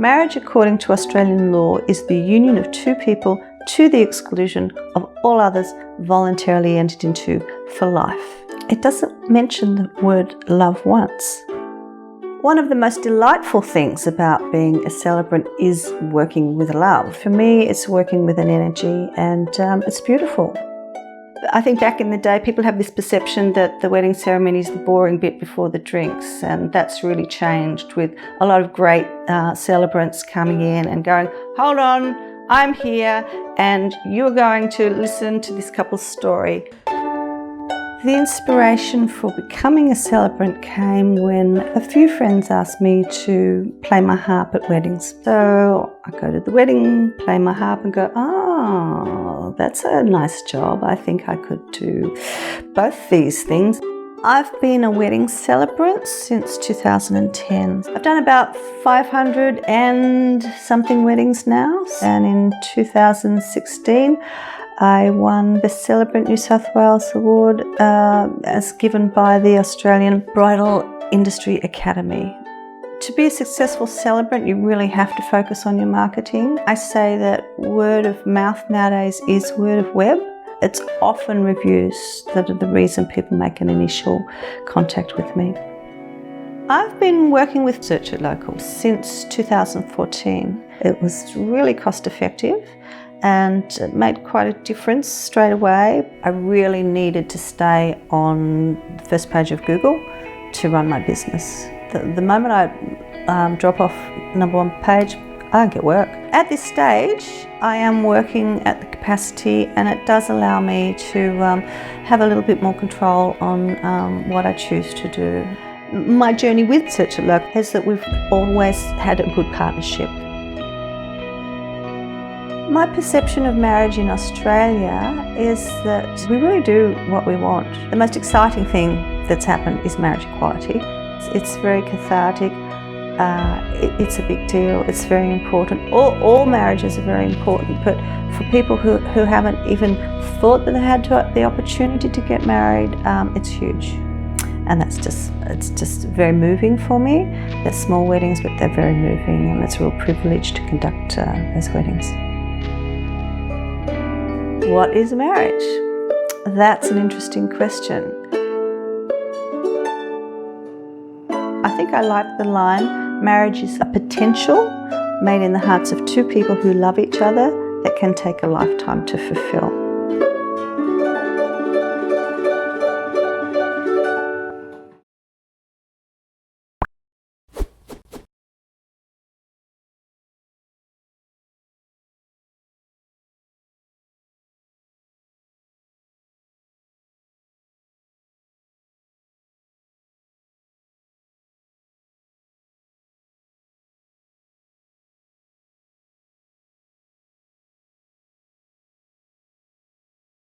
Marriage, according to Australian law, is the union of two people to the exclusion of all others voluntarily entered into for life. It doesn't mention the word love once. One of the most delightful things about being a celebrant is working with love. For me, it's working with an energy, and it's beautiful. I think back in the day, people have this perception that the wedding ceremony is the boring bit before the drinks, and that's really changed with a lot of great celebrants coming in and going, hold on, I'm here, and you're going to listen to this couple's story. The inspiration for becoming a celebrant came when a few friends asked me to play my harp at weddings. So I go to the wedding, play my harp and go, oh, that's a nice job. I think I could do both these things. I've been a wedding celebrant since 2010. I've done about 500 and something weddings now. And in 2016, I won the Celebrant New South Wales Award as given by the Australian Bridal Industry Academy. To be a successful celebrant, you really have to focus on your marketing. I say that word of mouth nowadays is word of web. It's often reviews that are the reason people make an initial contact with me. I've been working with Search It Local since 2014. It was really cost effective and it made quite a difference straight away. I really needed to stay on the first page of Google to run my business. The moment I drop off #1 page, I don't get work. At this stage, I am working at the capacity, and it does allow me to have a little bit more control on what I choose to do. My journey with Search It Local is that we've always had a good partnership. My perception of marriage in Australia is that we really do what we want. The most exciting thing that's happened is marriage equality. It's very cathartic. It's a big deal. It's very important. All marriages are very important, but for people who haven't even thought that they had the opportunity to get married, it's huge. And it's just very moving for me. They're small weddings, but they're very moving, and it's a real privilege to conduct those weddings. What is marriage? That's an interesting question. I think I like the line, marriage is a potential made in the hearts of two people who love each other that can take a lifetime to fulfill.